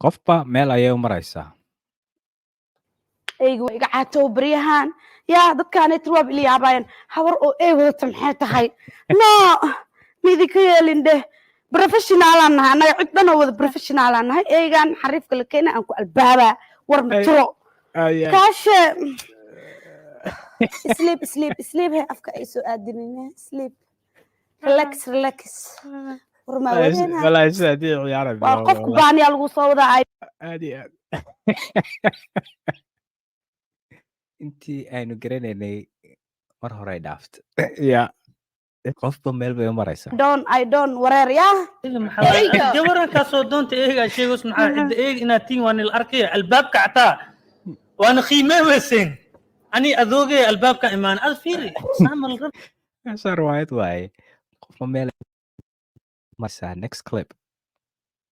qofba meel ayay u maraysaa eygu iga caato baryahan yaa dadkaanay turwaab ila yaabayaan habar oo ey wadata maxay tahay no midi ka yeelin dheh professionaalaan nahay annaga cid dhan oo wada professionaalaan nahay eygaan xariifka la keena aan ku albaabaa war maturo kaashe sleep he afka ay soo aadinine sleep relax warma wadena walahi sidii ciyaar waa qofku baaniya lagu soo wadaa aadi intii aynu garanaynay mar hore ay dhaaft ya qofba meel bay u maraysaa I don't wareer ya gabaran ka soo doonta eega sheegos maxaa cid eeg inaad tiin waan il arkay albaabka cataa waan qiimeeyeen ani adooge albaabka imaan ad fiiri saamal rab sar waayad waaye qofba meel maraysaa next clip